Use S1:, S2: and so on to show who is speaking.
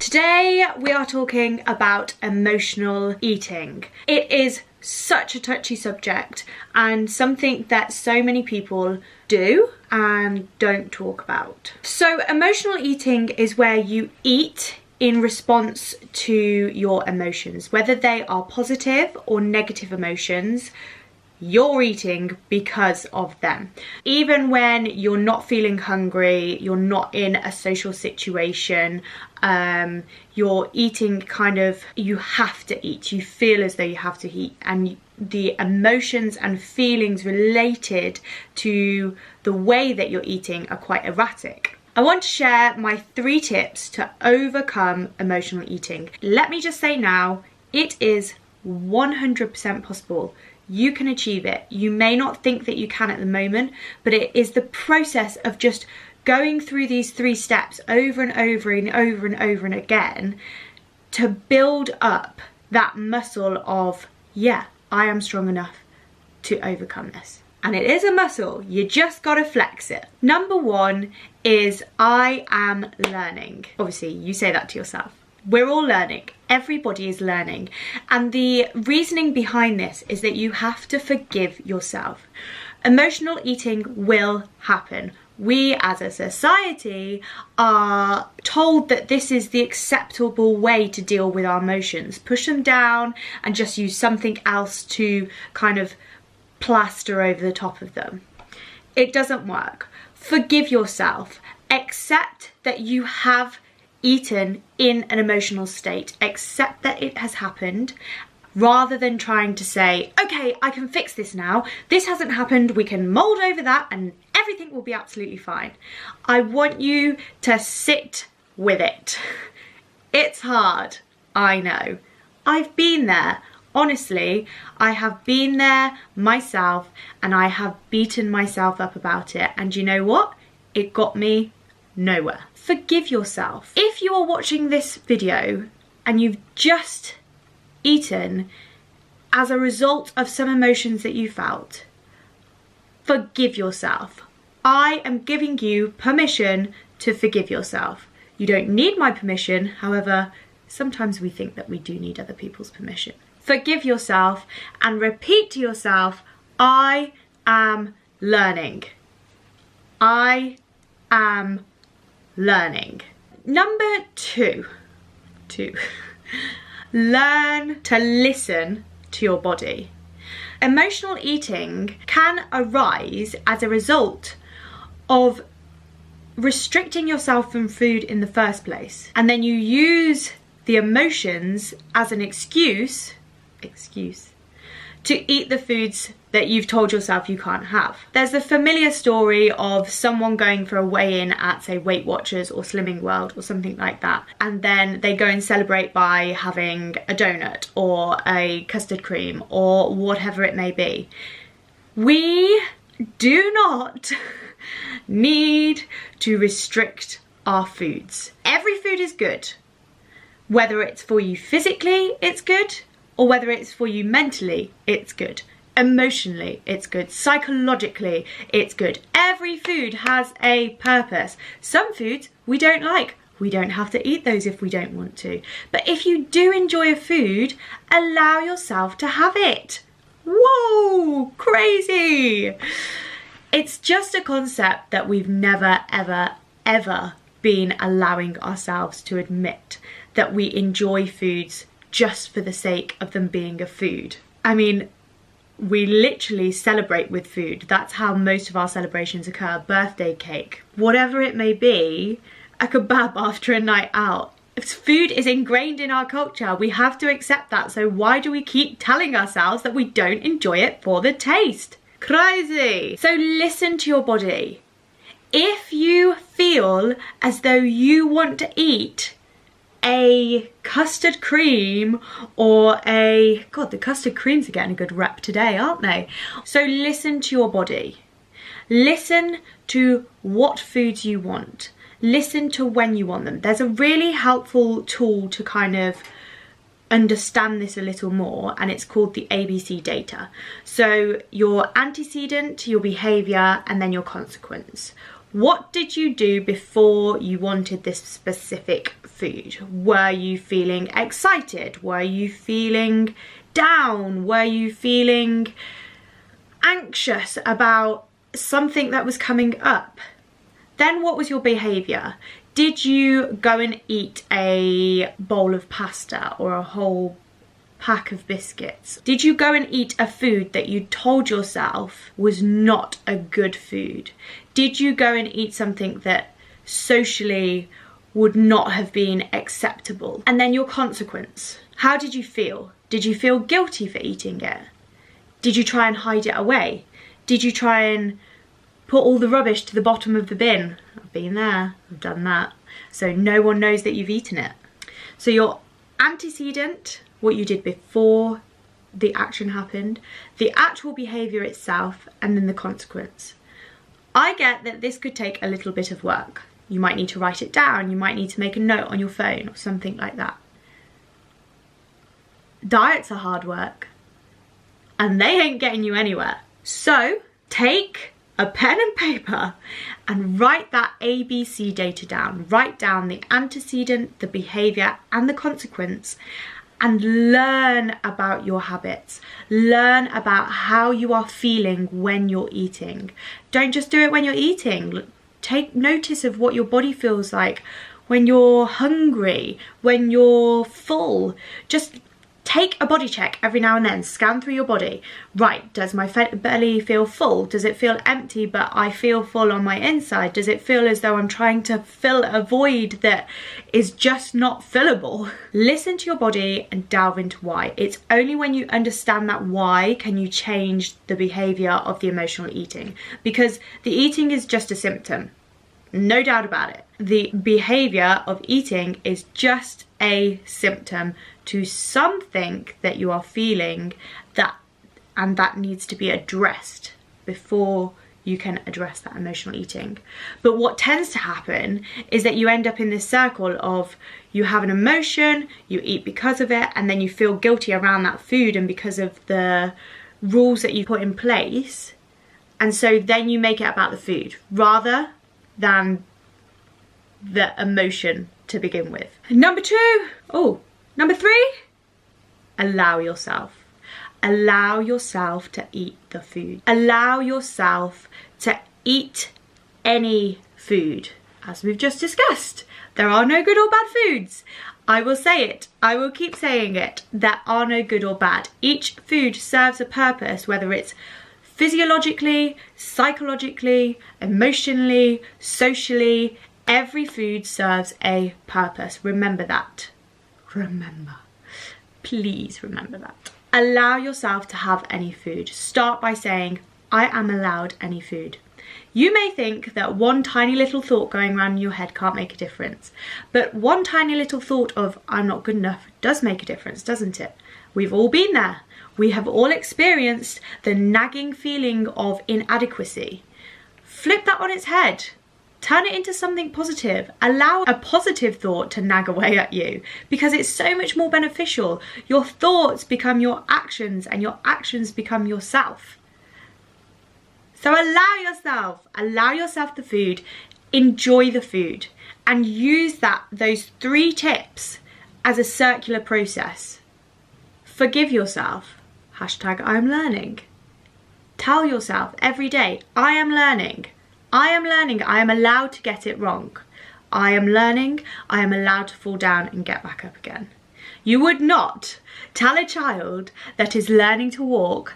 S1: Today we are talking about emotional eating. It is such a touchy subject and something that so many people do and don't talk about. So emotional eating is where you eat in response to your emotions, whether they are positive or negative emotions. You're eating because of them. Even when you're not feeling hungry, you're not in a social situation, you're eating kind of, you have to eat. You feel as though you have to eat, and the emotions and feelings related to the way that you're eating are quite erratic. I want to share my 3 tips to overcome emotional eating. Let me just say now, it is 100% possible. You can achieve it. You may not think that you can at the moment, but it is the process of just going through these 3 steps over and over and over and over and again to build up that muscle of, yeah, I am strong enough to overcome this. And it is a muscle, you just gotta flex it. Number 1 is I am learning. Obviously, you say that to yourself. We're all learning. Everybody is learning. And the reasoning behind this is that you have to forgive yourself. Emotional eating will happen. We as a society are told that this is the acceptable way to deal with our emotions. Push them down and just use something else to kind of plaster over the top of them. It doesn't work. Forgive yourself. Accept that you have eaten in an emotional state. Accept that it has happened, rather than trying to say, okay, I can fix this now. This hasn't happened. We can mold over that and everything will be absolutely fine. I want you to sit with it. It's hard. I know. I've been there. Honestly, I have been there myself and I have beaten myself up about it. And you know what? It got me nowhere. Forgive yourself. If you are watching this video and you've just eaten as a result of some emotions that you felt, forgive yourself. I am giving you permission to forgive yourself. You don't need my permission, however, sometimes we think that we do need other people's permission. Forgive yourself and repeat to yourself, I am learning. I am learning. Number 2, learn to listen to your body. Emotional eating can arise as a result of restricting yourself from food in the first place, and then you use the emotions as an excuse to eat the foods that you've told yourself you can't have. There's a familiar story of someone going for a weigh-in at, say, Weight Watchers or Slimming World or something like that, and then they go and celebrate by having a donut or a custard cream or whatever it may be. We do not need to restrict our foods. Every food is good. Whether it's for you physically, it's good, or whether it's for you mentally, it's good. Emotionally, it's good. Psychologically, it's good. Every food has a purpose. Some foods we don't like. We don't have to eat those if we don't want to. But if you do enjoy a food, allow yourself to have it. Whoa, crazy. It's just a concept that we've never, ever, ever been allowing ourselves to admit, that we enjoy foods just for the sake of them being a food. I mean, we literally celebrate with food. That's how most of our celebrations occur. Birthday cake, whatever it may be, a kebab after a night out. Food is ingrained in our culture. We have to accept that. So why do we keep telling ourselves that we don't enjoy it for the taste? Crazy. So listen to your body. If you feel as though you want to eat a custard cream or God, the custard creams are getting a good rep today, aren't they? So listen to your body. Listen to what foods you want. Listen to when you want them. There's a really helpful tool to kind of understand this a little more, and it's called the ABC data. So your antecedent, your behavior, and then your consequence. What did you do before you wanted this specific food? Were you feeling excited? Were you feeling down? Were you feeling anxious about something that was coming up? Then what was your behaviour? Did you go and eat a bowl of pasta or a whole pack of biscuits? Did you go and eat a food that you told yourself was not a good food? Did you go and eat something that socially would not have been acceptable? And then your consequence. How did you feel? Did you feel guilty for eating it? Did you try and hide it away? Did you try and put all the rubbish to the bottom of the bin? I've been there, I've done that. So no one knows that you've eaten it. So your antecedent, what you did before the action happened, the actual behaviour itself, and then the consequence. I get that this could take a little bit of work. You might need to write it down, you might need to make a note on your phone or something like that. Diets are hard work and they ain't getting you anywhere. So take a pen and paper and write that ABC data down. Write down the antecedent, the behaviour and the consequence, and learn about your habits. Learn about how you are feeling when you're eating. Don't just do it when you're eating. Take notice of what your body feels like when you're hungry, when you're full. Just take a body check every now and then. Scan through your body. Right, does my belly feel full? Does it feel empty but I feel full on my inside? Does it feel as though I'm trying to fill a void that is just not fillable? Listen to your body and delve into why. It's only when you understand that why can you change the behaviour of the emotional eating, because the eating is just a symptom. No doubt about it. The behaviour of eating is just a symptom to something that you are feeling, and that needs to be addressed before you can address that emotional eating. But what tends to happen is that you end up in this circle of you have an emotion, you eat because of it, and then you feel guilty around that food and because of the rules that you put in place, and so then you make it about the food rather than the emotion to begin with. Number three, allow yourself. Allow yourself to eat the food. Allow yourself to eat any food. As we've just discussed, there are no good or bad foods. I will say it. I will keep saying it. There are no good or bad. Each food serves a purpose, whether it's physiologically, psychologically, emotionally, socially. Every food serves a purpose. Remember that. Remember. Please remember that. Allow yourself to have any food. Start by saying, I am allowed any food. You may think that one tiny little thought going around in your head can't make a difference, but one tiny little thought of I'm not good enough does make a difference, doesn't it? We've all been there. We have all experienced the nagging feeling of inadequacy. Flip that on its head. Turn it into something positive. Allow a positive thought to nag away at you, because it's so much more beneficial. Your thoughts become your actions and your actions become yourself. So allow yourself the food, enjoy the food, and use those 3 tips as a circular process. Forgive yourself. #I'm learning. Tell yourself every day, I am learning. I am learning. I am allowed to get it wrong. I am learning. I am allowed to fall down and get back up again. You would not tell a child that is learning to walk